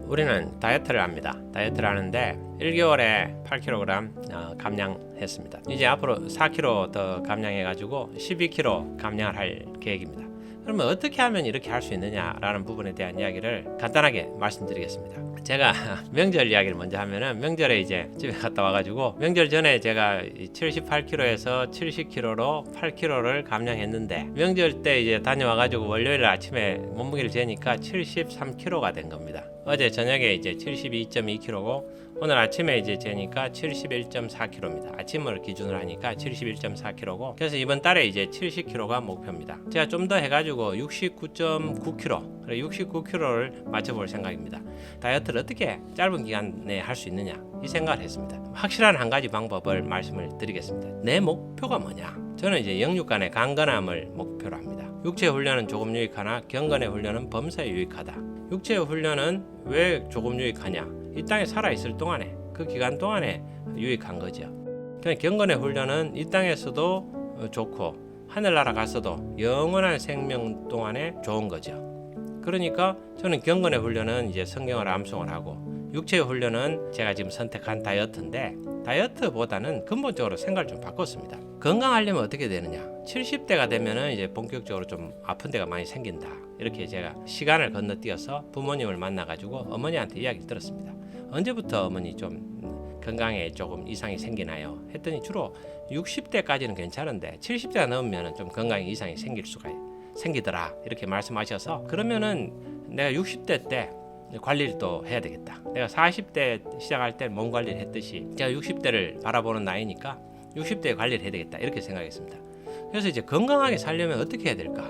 우리는 다이어트를 합니다. 다이어트를 하는데 1개월에 8kg 감량했습니다. 이제 앞으로 4kg 더 감량해가지고 12kg 감량을 할 계획입니다. 그러면 어떻게 하면 이렇게 할 수 있느냐라는 부분에 대한 이야기를 간단하게 말씀드리겠습니다. 제가 명절 이야기를 먼저 하면은, 명절에 이제 집에 갔다 와가지고 명절 전에 제가 78kg에서 70kg로 8kg를 감량했는데, 명절 때 이제 다녀와가지고 월요일 아침에 몸무게를 재니까 73kg가 된 겁니다. 어제 저녁에 이제 72.2kg고 오늘 아침에 이제 재니까 71.4kg입니다. 아침을 기준으로 하니까 71.4kg고, 그래서 이번 달에 이제 70kg가 목표입니다. 제가 좀 더 해가지고 69.9kg, 69kg를 맞춰볼 생각입니다. 다이어트를 어떻게 짧은 기간 내에 할 수 있느냐, 이 생각을 했습니다. 확실한 한 가지 방법을 말씀을 드리겠습니다. 내 목표가 뭐냐? 저는 이제 영육간의 강건함을 목표로 합니다. 육체 훈련은 조금 유익하나 경건의 훈련은 범사에 유익하다. 육체 훈련은 왜 조금 유익하냐? 이 땅에 살아있을 동안에, 그 기간 동안에 유익한 거죠. 그냥 경건의 훈련은 이 땅에서도 좋고 하늘나라 갔어도 영원한 생명 동안에 좋은 거죠. 그러니까 저는 경건의 훈련은 이제 성경을 암송을 하고, 육체의 훈련은 제가 지금 선택한 다이어트인데, 다이어트보다는 근본적으로 생각을 좀 바꿨습니다. 건강하려면 어떻게 되느냐? 70대가 되면은 이제 본격적으로 좀 아픈 데가 많이 생긴다. 이렇게 제가 시간을 건너뛰어서 부모님을 만나가지고 어머니한테 이야기를 들었습니다. 언제부터 어머니 좀 건강에 조금 이상이 생기나요? 했더니 주로 60대까지는 괜찮은데 70대가 넘으면 좀 건강에 이상이 생기더라, 이렇게 말씀하셔서, 그러면은 내가 60대 때 관리를 또 해야 되겠다. 내가 40대 시작할 때 몸 관리를 했듯이 제가 60대를 바라보는 나이니까 60대에 관리를 해야 되겠다, 이렇게 생각했습니다. 그래서 이제 건강하게 살려면 어떻게 해야 될까?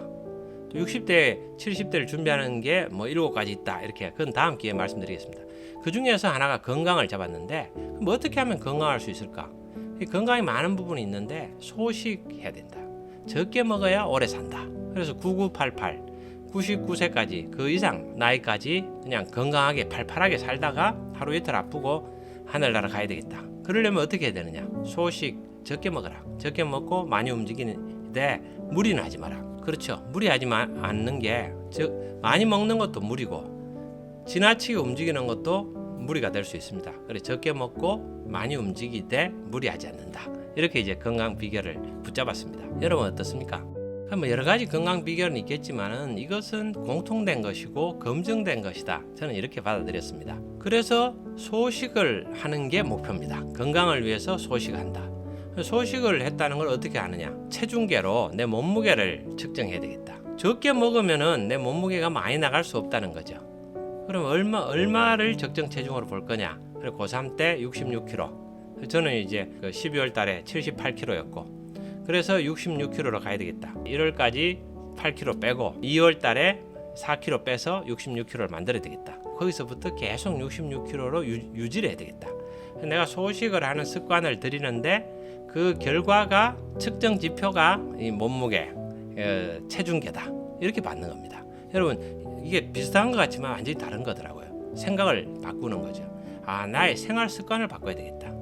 또 60대, 70대를 준비하는 게 뭐 7가지 있다, 이렇게, 그건 다음 기회에 말씀드리겠습니다. 그 중에서 하나가 건강을 잡았는데, 뭐 어떻게 하면 건강할 수 있을까? 건강에 많은 부분이 있는데 소식해야 된다. 적게 먹어야 오래 산다. 그래서 9988, 99세까지 그 이상 나이까지 그냥 건강하게 팔팔하게 살다가 하루 이틀 아프고 하늘나라 가야 되겠다. 그러려면 어떻게 해야 되느냐? 소식 적게 먹어라. 적게 먹고 많이 움직이는데 무리는 하지 마라. 그렇죠. 무리하지 않는 게, 즉 많이 먹는 것도 무리고 지나치게 움직이는 것도 무리가 될 수 있습니다. 그래서 적게 먹고 많이 움직이되 무리하지 않는다. 이렇게 이제 건강 비결을 붙잡았습니다. 여러분 어떻습니까? 뭐 여러 가지 건강 비결은 있겠지만은 이것은 공통된 것이고 검증된 것이다. 저는 이렇게 받아들였습니다. 그래서 소식을 하는 게 목표입니다. 건강을 위해서 소식한다. 소식을 했다는 걸 어떻게 아느냐? 체중계로 내 몸무게를 측정해야 되겠다. 적게 먹으면은 내 몸무게가 많이 나갈 수 없다는 거죠. 그럼 얼마를 적정 체중으로 볼 거냐? 그리고 고3 때 66kg. 저는 이제 12월 달에 78kg였고, 그래서 66kg로 가야 되겠다. 1월까지 8kg 빼고 2월 달에 4kg 빼서 66kg를 만들어야 되겠다. 거기서부터 계속 66kg로 유지를 해야 되겠다. 내가 소식을 하는 습관을 들이는데 그 결과가, 측정 지표가 이 몸무게, 체중계다. 이렇게 받는 겁니다. 여러분, 이게 비슷한 것 같지만 완전히 다른 거더라고요. 생각을 바꾸는 거죠. 나의 생활 습관을 바꿔야 되겠다.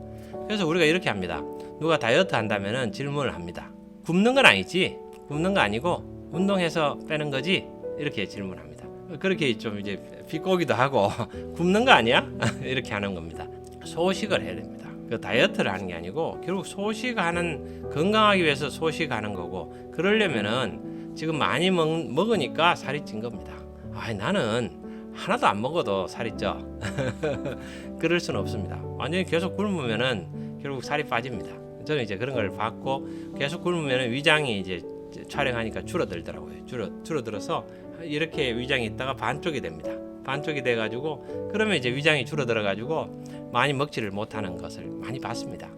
그래서 우리가 이렇게 합니다. 누가 다이어트 한다면은 질문을 합니다. 굶는 건 아니지? 굶는 거 아니고 운동해서 빼는 거지? 이렇게 질문합니다. 그렇게 좀 이제 비꼬기도 하고 굶는 거 아니야? 이렇게 하는 겁니다. 소식을 해야 됩니다. 그 다이어트를 하는 게 아니고 결국 소식하는, 건강하기 위해서 소식하는 거고, 그러려면은 지금 많이 먹으니까 살이 찐 겁니다. 나는 하나도 안 먹어도 살이 쪄. 그럴 수는 없습니다. 완전히 계속 굶으면은 결국 살이 빠집니다. 저는 이제 그런 걸 봤고, 계속 굶으면은 위장이 이제 촬영하니까 줄어들더라고요. 줄어들어서 이렇게 위장이 있다가 반쪽이 됩니다. 반쪽이 돼가지고, 그러면 이제 위장이 줄어들어가지고 많이 먹지를 못하는 것을 많이 봤습니다.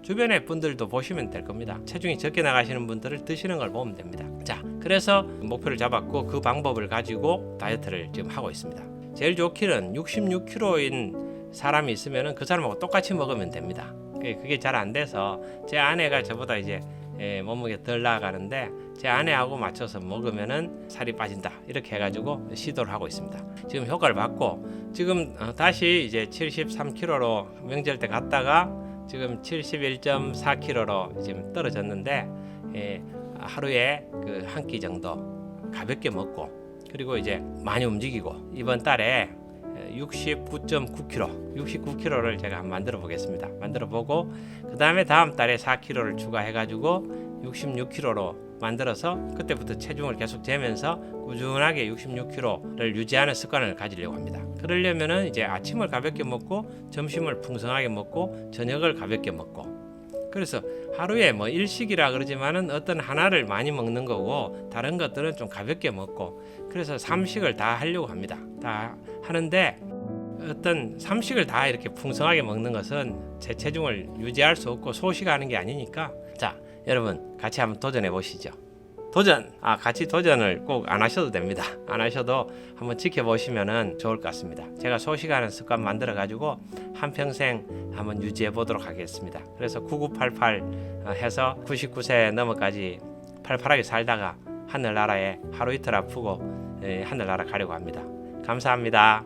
주변의 분들도 보시면 될 겁니다. 체중이 적게 나가시는 분들을 드시는 걸 보면 됩니다. 자, 그래서 목표를 잡았고 그 방법을 가지고 다이어트를 지금 하고 있습니다. 제일 좋기는 66kg인 사람이 있으면 그 사람하고 똑같이 먹으면 됩니다. 그게 잘 안 돼서 제 아내가 저보다 이제 몸무게 덜 나가는데 제 아내하고 맞춰서 먹으면은 살이 빠진다, 이렇게 해가지고 시도를 하고 있습니다. 지금 효과를 봤고, 지금 다시 이제 73kg로 명절 때 갔다가 지금 71.4kg로 지금 떨어졌는데, 하루에 그 한 끼 정도 가볍게 먹고, 그리고 이제 많이 움직이고, 이번 달에 69.9kg, 69kg를 제가 한번 만들어 보겠습니다. 만들어 보고 그 다음에 다음 달에 4kg를 추가해 가지고 66kg로 만들어서 그때부터 체중을 계속 재면서 꾸준하게 66kg를 유지하는 습관을 가지려고 합니다. 그러려면은 이제 아침을 가볍게 먹고 점심을 풍성하게 먹고 저녁을 가볍게 먹고, 그래서 하루에 뭐 일식이라 그러지만은 어떤 하나를 많이 먹는 거고 다른 것들은 좀 가볍게 먹고, 그래서 삼식을 다 하려고 합니다. 다 하는데 어떤 삼식을 다 이렇게 풍성하게 먹는 것은 제 체중을 유지할 수 없고 소식하는 게 아니니까, 자 여러분 같이 한번 도전해 보시죠. 도전! 같이 도전을 꼭 안 하셔도 됩니다. 안 하셔도 한번 지켜보시면 좋을 것 같습니다. 제가 소식하는 습관 만들어 가지고 한평생 한번 유지해 보도록 하겠습니다. 그래서 9988 해서 99세 넘어까지 팔팔하게 살다가 하늘나라에 하루 이틀 아프고 하늘나라 가려고 합니다. 감사합니다.